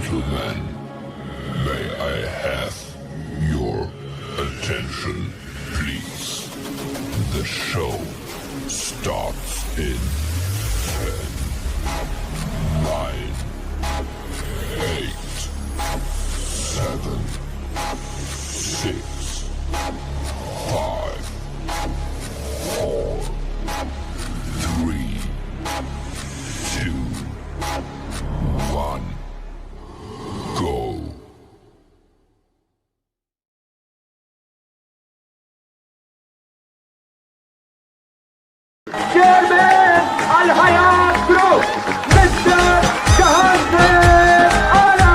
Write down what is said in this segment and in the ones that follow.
gentlemen, may I have your attention, please? The show starts in 10, 9, 8, 7, 6, 5, 4, 3, 2, 1, go. Chairman Al Hayat Group, Mr. Jahangir Ala.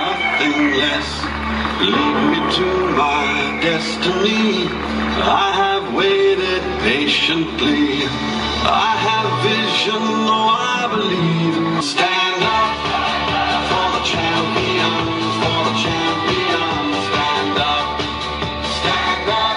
Nothing less, lead me to my destiny. I have waited patiently. I have vision, oh I believe. Stand up for the champions, for the champions. Stand up, stand up.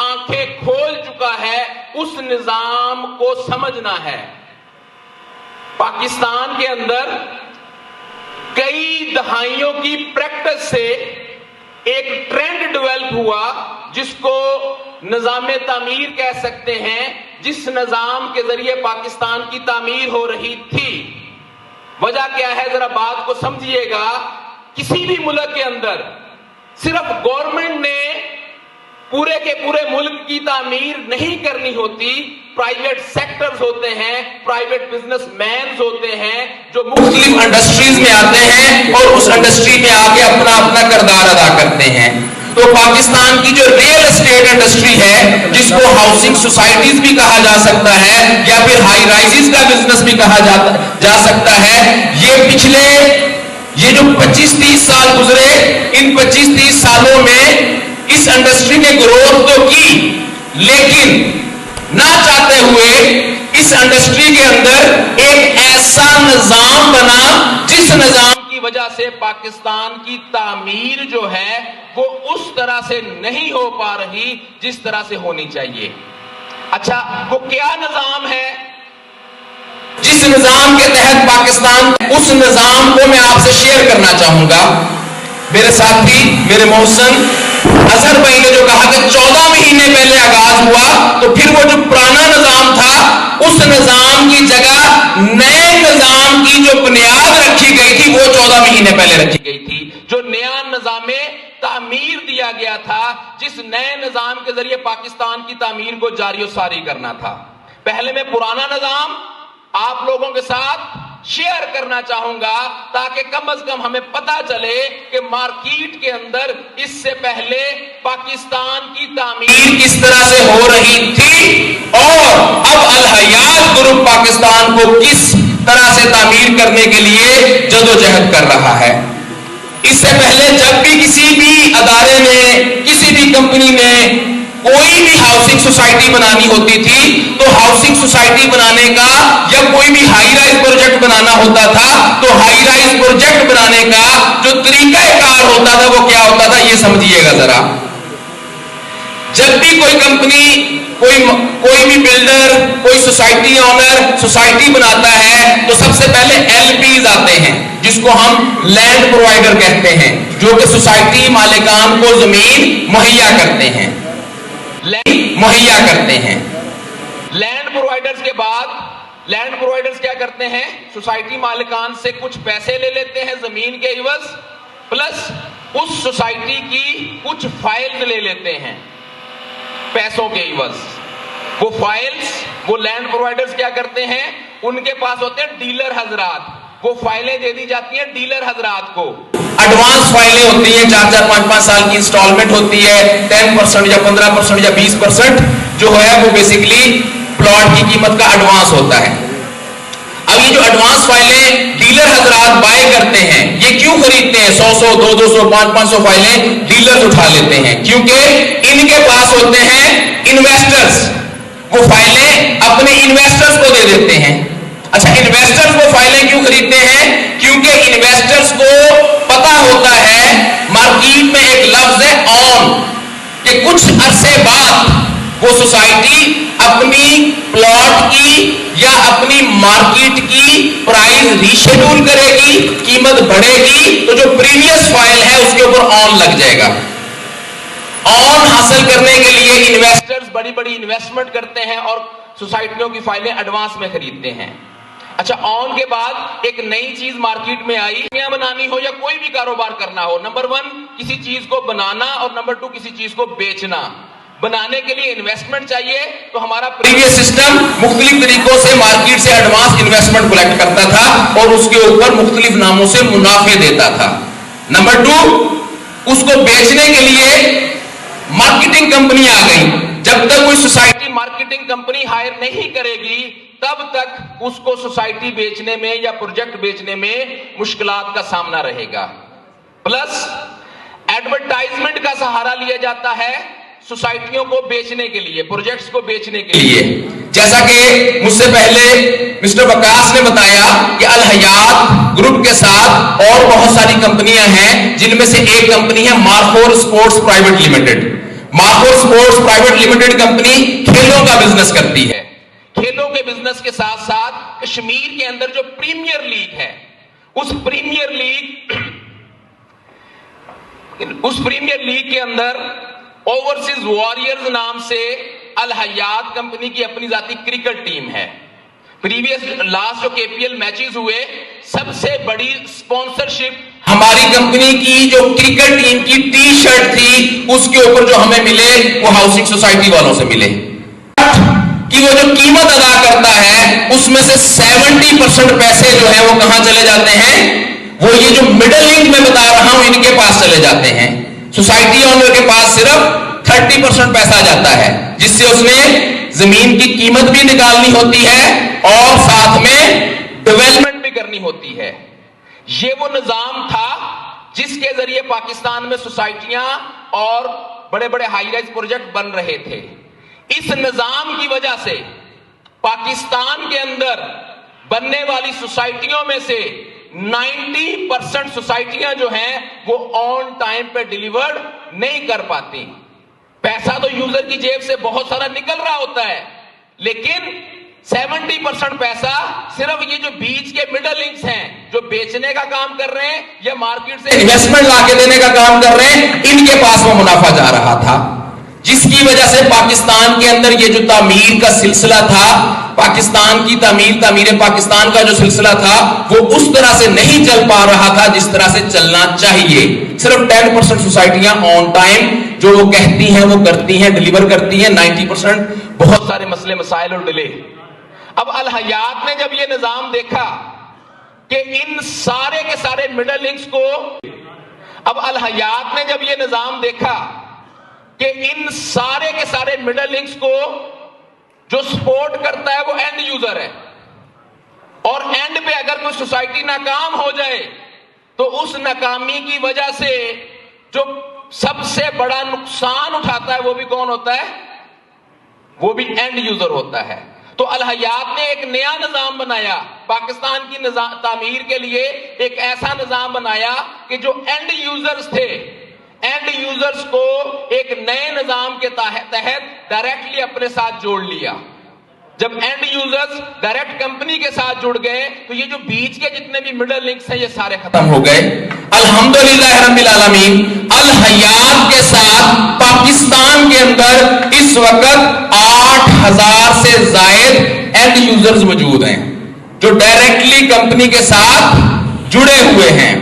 آنکھیں کھول چکا ہے، اس نظام کو سمجھنا ہے۔ پاکستان کے اندر کئی دہائیوں کی پریکٹس سے ایک ٹرینڈ ڈیولپ ہوا جس کو نظام تعمیر کہہ سکتے ہیں، جس نظام کے ذریعے پاکستان کی تعمیر ہو رہی تھی۔ وجہ کیا ہے ذرا بات کو سمجھیے گا۔ کسی بھی ملک کے اندر صرف گورنمنٹ نے پورے کے پورے ملک کی تعمیر نہیں کرنی ہوتی، پرائیویٹ سیکٹرز ہوتے ہیں، پرائیویٹ بزنس مینز ہوتے ہیں جو مختلف انڈسٹریز میں آتے ہیں اور اس انڈسٹری میں آ کے اپنا اپنا کردار ادا کرتے ہیں۔ تو پاکستان کی جو ریئل اسٹیٹ انڈسٹری ہے، جس کو ہاؤسنگ سوسائٹیز بھی کہا جا سکتا ہے یا پھر ہائی رائزز کا بزنس بھی کہا جا سکتا ہے، یہ جو 25-30 سال گزرے، ان 25-30 سالوں میں اس انڈسٹری نے گروتھ تو کی، لیکن نہ چاہتے ہوئے اس انڈسٹری کے اندر ایک ایسا نظام بنا جس نظام کی وجہ سے پاکستان کی تعمیر جو ہے وہ اس طرح سے نہیں ہو پا رہی جس طرح سے ہونی چاہیے۔ اچھا، وہ کیا نظام ہے جس نظام کے تحت پاکستان، اس نظام کو میں آپ سے شیئر کرنا چاہوں گا۔ میرے ساتھی، میرے محسن اظہر بھائی نے جو کہا کہ 14 مہینے پہلے آغاز ہوا، تو پھر وہ جو پرانا نظام تھا اس نظام کی جگہ نئے نظام کی جو بنیاد رکھی گئی تھی وہ 14 مہینے پہلے رکھی گئی تھی۔ جو نیا نظام تعمیر دیا گیا تھا، جس نئے نظام کے ذریعے پاکستان کی تعمیر کو جاری و ساری کرنا تھا۔ پہلے میں پرانا نظام آپ لوگوں کے ساتھ شیئر کرنا چاہوں گا تاکہ کم از کم ہمیں پتا چلے کہ مارکیٹ کے اندر اس سے پہلے پاکستان کی تعمیر کس طرح سے ہو رہی تھی اور اب الحیات گروپ پاکستان کو کس طرح سے تعمیر کرنے کے لیے جدوجہد کر رہا ہے۔ اس سے پہلے جب بھی کسی بھی ادارے نے، کسی بھی کمپنی نے کوئی بھی ہاؤسنگ سوسائٹی بنانی ہوتی تھی تو ہاؤسنگ سوسائٹی بنانے کا یا کوئی بھی ہائی رائز پروجیکٹ بنانا ہوتا تھا تو ہائی رائز پروجیکٹ بنانے کا جو طریقہ کار ہوتا تھا وہ کیا ہوتا تھا، یہ سمجھیے گا ذرا۔ جب بھی کوئی کمپنی، کوئی بھی بلڈر، کوئی سوسائٹی آنر سوسائٹی بناتا ہے تو سب سے پہلے ایل پیز آتے ہیں جس کو ہم لینڈ پرووائڈر کہتے ہیں، جو کہ سوسائٹی مالکان کو زمین مہیا کرتے ہیں۔ لینڈ پرووائڈرز کے بعد لینڈ پرووائڈرز کیا کرتے ہیں؟ سوسائٹی مالکان سے کچھ پیسے لے لیتے ہیں زمین کے عوض، پلس اس سوسائٹی کی کچھ فائلز لے لیتے ہیں پیسوں کے عوض۔ وہ فائلز، وہ لینڈ پرووائڈرز کیا کرتے ہیں؟ ان کے پاس ہوتے ہیں ڈیلر حضرات، وہ فائلیں دے دی جاتی ہیں ڈیلر حضرات کو۔ ایڈوانس فائلیں ہوتی ہیں، 4-5 سال کی انسٹالمنٹ ہوتی ہے، 10% یا 15% یا 20% جو ہے وہ بیسیکلی پلاٹ کی قیمت کا ایڈوانس ہوتا ہے۔ اب یہ جو ایڈوانس فائلیں ڈیلر حضرات بائی کرتے ہیں، یہ کیوں خریدتے ہیں؟ 100 200 500 فائلیں ڈیلر اٹھا لیتے ہیں کیونکہ ان کے پاس ہوتے ہیں انویسٹرز، وہ فائلیں اپنے انویسٹرز کو دے دیتے ہیں۔ اچھا، انویسٹرز وہ فائلیں کیوں خریدتے ہیں؟ کیونکہ انویسٹرز کو پتا ہوتا ہے، مارکیٹ میں ایک لفظ ہے آن، کہ کچھ عرصے بعد وہ سوسائٹی اپنی پلاٹ کی یا اپنی مارکیٹ کی پرائز ری شیڈول کرے گی، قیمت بڑھے گی، تو جو پریویس فائل ہے اس کے اوپر آن لگ جائے گا۔ آن حاصل کرنے کے لیے انویسٹرز بڑی بڑی انویسٹمنٹ کرتے ہیں اور سوسائٹیوں کی فائلیں ایڈوانس میں خریدتے ہیں۔ اچھا، آن کے بعد ایک نئی چیز مارکیٹ میں آئی، بنانی ہو یا کوئی بھی کاروبار کرنا ہو، نمبر 1 کسی چیز کو بنانا اور نمبر 2 کسی چیز کو بیچنا۔ بنانے کے لیے انویسٹمنٹ چاہیے تو ہمارا پریویس سسٹم مختلف طریقوں سے مارکیٹ سے ایڈوانس انویسٹمنٹ کلیکٹ کرتا تھا اور اس کے اوپر مختلف ناموں سے منافع دیتا تھا۔ نمبر 2، اس کو بیچنے کے لیے مارکیٹنگ کمپنی آ گئی۔ جب تک کوئی سوسائٹی مارکیٹنگ کمپنی ہائر نہیں کرے گی تب تک اس کو سوسائٹی بیچنے میں یا پروجیکٹ بیچنے میں مشکلات کا سامنا رہے گا۔ پلس ایڈورٹائزمنٹ کا سہارا لیا جاتا ہے سوسائٹیوں کو بیچنے کے لیے، پروجیکٹس کو بیچنے کے لیے۔ جیسا کہ مجھ سے پہلے مسٹر وکاس نے بتایا کہ الحیات گروپ کے ساتھ اور بہت ساری کمپنیاں ہیں، جن میں سے ایک کمپنی ہے مارفور اسپورٹس پرائیویٹ لمیٹڈ۔ ماکور سپورٹس پرائیویٹ لمیٹڈ کمپنی کھیلوں کا بزنس کرتی ہے. کھیلوں کے بزنس کے ساتھ ساتھ کشمیر کے اندر جو پریمیئر لیگ ہے اس پریمیئر لیگ کے اندر اوورسیز وارئرز نام سے الحیات کمپنی کی اپنی ذاتی کرکٹ ٹیم ہے. لاسٹ جو KPL میچز ہوئے سب سے بڑی سپانسرشپ ہماری کمپنی کی جو کرکٹ ٹیم کی ٹی شرٹ تھی اس کے اوپر جو ہمیں ملے وہ ہاؤسنگ سوسائٹی والوں سے ملے. کہ وہ جو قیمت ادا کرتا ہے اس میں سے 70% پیسے جو ہے وہ کہاں چلے جاتے ہیں؟ وہ یہ جو مڈل لنک میں بتا رہا ہوں ان کے پاس چلے جاتے ہیں. سوسائٹی والوں کے پاس صرف 30% پیسہ جاتا ہے جس سے اس نے زمین کی قیمت بھی نکالنی ہوتی ہے اور ساتھ میں ڈیولپمنٹ بھی کرنی ہوتی ہے. یہ وہ نظام تھا جس کے ذریعے پاکستان میں سوسائٹیاں اور بڑے بڑے ہائی رائز پروجیکٹ بن رہے تھے. اس نظام کی وجہ سے پاکستان کے اندر بننے والی سوسائٹیوں میں سے 90% سوسائٹیاں جو ہیں وہ آن ٹائم پہ ڈیلیورڈ نہیں کر پاتی. پیسہ تو یوزر کی جیب سے بہت سارا نکل رہا ہوتا ہے لیکن 70% پیسہ صرف یہ جو بیچ کے مڈل لنکس ہیں جو بیچنے کا کام کر رہے ہیں یا مارکیٹ سے انویسٹمنٹ لا کے دینے کا کام کر رہے ہیں ان کے پاس وہ منافع جا رہا تھا. جس کی وجہ سے پاکستان کے اندر یہ جو تعمیر کا سلسلہ تھا پاکستان کی تعمیر پاکستان کا جو سلسلہ تھا وہ اس طرح سے نہیں چل پا رہا تھا جس طرح سے چلنا چاہیے. صرف 10% سوسائٹیاں آن ٹائم جو وہ کہتی ہیں وہ کرتی ہیں ڈیلیور کرتی ہیں. 90% بہت سارے مسئلے مسائل اور ڈیلے. اب الحیات نے جب یہ نظام دیکھا کہ ان سارے کے سارے مڈل لنکس کو الحیات نے جب یہ نظام دیکھا کہ ان سارے کے سارے مڈل لنکس کو جو سپورٹ کرتا ہے وہ اینڈ یوزر ہے اور اینڈ پہ اگر کوئی سوسائٹی ناکام ہو جائے تو اس ناکامی کی وجہ سے جو سب سے بڑا نقصان اٹھاتا ہے وہ بھی کون ہوتا ہے؟ وہ بھی اینڈ یوزر ہوتا ہے. تو الحیات نے ایک نیا نظام بنایا پاکستان کی تعمیر کے لیے. ایک ایسا نظام بنایا کہ جو اینڈ یوزرز تھے اینڈ یوزرز کو ایک نئے نظام کے تحت ڈائریکٹلی اپنے ساتھ جوڑ لیا. جب اینڈ یوزرز ڈائریکٹ کمپنی کے ساتھ جڑ گئے تو یہ جو بیچ کے جتنے بھی مڈل لنکس ہیں یہ سارے ختم ہو گئے. الحمدللہ رب العالمین الحیات کے ساتھ پاکستان کے اندر اس وقت 8000 سے زائد اینڈ یوزرز موجود ہیں جو ڈائریکٹلی کمپنی کے ساتھ جڑے ہوئے ہیں.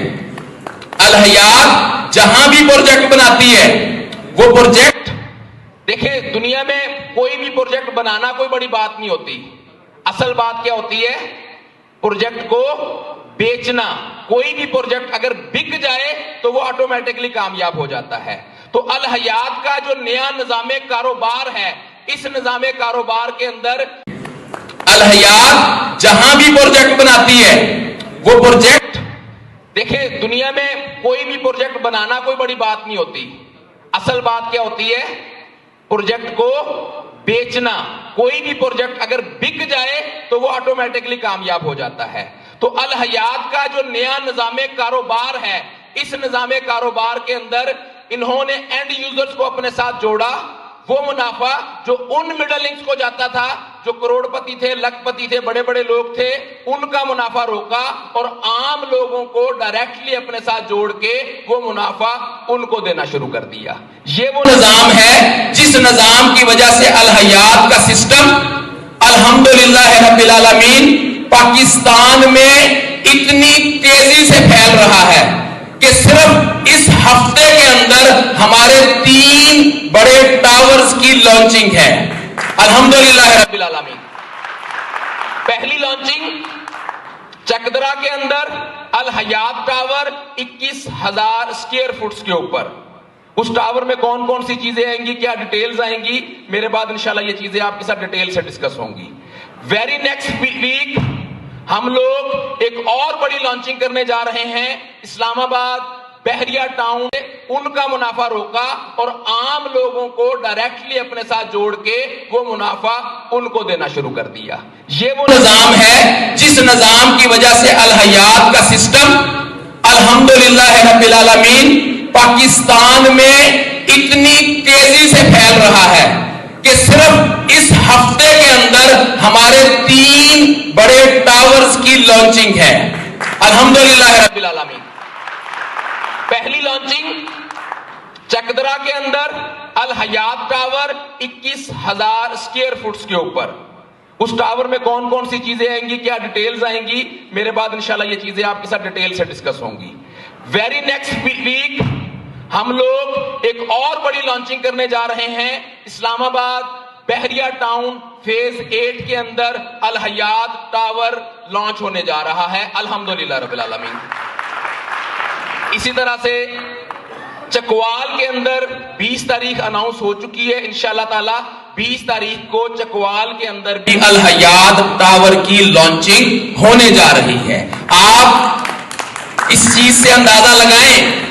الحیات جہاں بھی پروجیکٹ بناتی ہے وہ پروجیکٹ دیکھیں دنیا میں کوئی بھی پروجیکٹ بنانا کوئی بڑی بات نہیں ہوتی. اصل بات کیا ہوتی ہے؟ پروجیکٹ کو بیچنا. کوئی بھی پروجیکٹ اگر بک جائے تو وہ آٹومیٹکلی کامیاب ہو جاتا ہے. تو الحیات کا جو نیا نظام کاروبار ہے اس نظام کاروبار کے اندر الحیات جہاں بھی پروجیکٹ بناتی ہے وہ پروجیکٹ دیکھیں دنیا میں کوئی بھی پروجیکٹ بنانا کوئی بڑی بات نہیں ہوتی. اصل بات کیا ہوتی ہے؟ پروجیکٹ کو بیچنا. کوئی بھی پروجیکٹ اگر بک جائے تو وہ آٹومیٹکلی کامیاب ہو جاتا ہے. تو الحیات کا جو نیا نظام کاروبار ہے اس نظام کاروبار کے اندر انہوں نے اینڈ یوزرز کو اپنے ساتھ جوڑا. وہ منافع جو ان مڈل لنکس کو جاتا تھا جو کروڑ پتی تھے لکھ پتی تھے بڑے بڑے لوگ تھے ان کا منافع روکا اور عام لوگوں کو ڈائریکٹلی اپنے ساتھ جوڑ کے وہ منافع ان کو دینا شروع کر دیا. یہ وہ نظام ہے جس نظام کی وجہ سے الحیات کا سسٹم الحمدللہ رب العالمین پاکستان میں اتنی تیزی سے پھیل رہا ہے کہ صرف اس ہفتے کے اندر ہمارے 3 بڑے ٹاورز کی لانچنگ ہے الحمدللہ رب العالمین. پہلی لانچنگ چکدرا کے اندر الحیات ٹاور 21,000 اسکوائر فٹس کے اوپر. اس ٹاور میں کون کون سی چیزیں آئیں گی کیا ڈیٹیلز آئیں گی میرے بعد انشاءاللہ یہ چیزیں آپ کے ساتھ ڈیٹیل سے ڈسکس ہوں گی. ویری نیکسٹ ویک ہم لوگ ایک اور بڑی لانچنگ کرنے جا رہے ہیں اسلام آباد بحریہ ٹاؤن. ان کا منافع روکا اور عام لوگوں کو ڈائریکٹلی اپنے ساتھ جوڑ کے وہ منافع ان کو دینا شروع کر دیا. یہ وہ نظام ہے جس نظام کی وجہ سے الحیات کا سسٹم الحمدللہ رب العالمین پاکستان میں اتنی تیزی سے پھیل رہا ہے کہ صرف اس ہفتے کے اندر ہمارے 3 بڑے ٹاورز کی لانچنگ ہے. الحمدللہ رب العالمین. پہلی لانچنگ چکدرا کے اندر الحیات ٹاور 21,000 اسکوائر فٹس کے اوپر. اس ٹاور میں کون کون سی چیزیں آئیں گی, کیا ڈیٹیلز آئیں گی, میرے بعد انشاءاللہ یہ چیزیں آپ کے ساتھ ڈیٹیل سے ڈسکس ہوں گی. ویری نیکسٹ ویک ہم لوگ ایک اور بڑی لانچنگ کرنے جا رہے ہیں. اسلام آباد بحریہ ٹاؤن فیز 8 کے اندر الحیات ٹاور لانچ ہونے جا رہا ہے الحمدللہ رب العالمین. اسی طرح سے چکوال کے اندر 20 تاریخ اناؤنس ہو چکی ہے. انشاءاللہ تعالی 20 تاریخ کو چکوال کے اندر بھی الحیات ٹاور کی لانچنگ ہونے جا رہی ہے. آپ اس چیز سے اندازہ لگائیں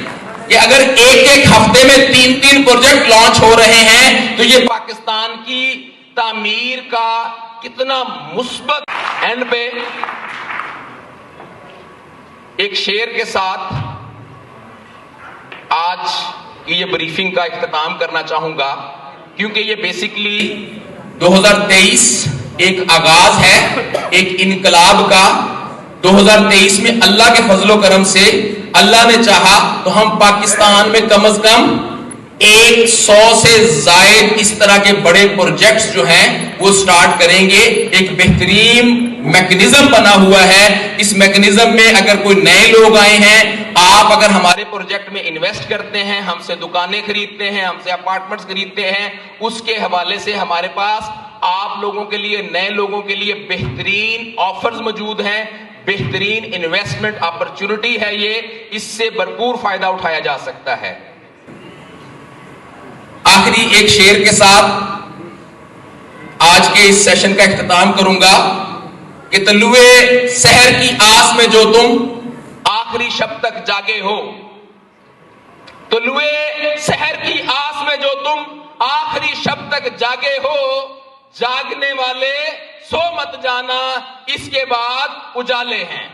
کہ اگر ایک ہفتے میں 3 پروجیکٹ لانچ ہو رہے ہیں تو یہ پاکستان کی تعمیر کا کتنا مثبت. اینڈ پہ ایک شعر کے ساتھ آج کی یہ بریفنگ کا اختتام کرنا چاہوں گا, کیونکہ یہ بیسیکلی 2023 ایک آغاز ہے ایک انقلاب کا. 2023 میں اللہ کے فضل و کرم سے اللہ نے چاہا تو ہم پاکستان میں کم از کم 100 سے زائد اس طرح کے بڑے پروجیکٹس جو ہیں وہ سٹارٹ کریں گے. ایک بہترین میکنزم بنا ہوا ہے. اس میکنزم میں اگر کوئی نئے لوگ آئے ہیں, آپ اگر ہمارے پروجیکٹ میں انویسٹ کرتے ہیں, ہم سے دکانیں خریدتے ہیں, ہم سے اپارٹمنٹس خریدتے ہیں, اس کے حوالے سے ہمارے پاس آپ لوگوں کے لیے, نئے لوگوں کے لیے بہترین آفرز موجود ہیں, بہترین انویسٹمنٹ اپرچونٹی ہے. یہ اس سے بھرپور فائدہ اٹھایا جا سکتا ہے. آخری ایک شعر کے ساتھ آج کے اس سیشن کا اختتام کروں گا کہ طلوع سحر کی آس میں جو تم آخری شب تک جاگے ہو, طلوع سحر کی آس میں جو تم آخری شب تک جاگے ہو, جاگنے والے سو مت جانا اس کے بعد اجالے ہیں.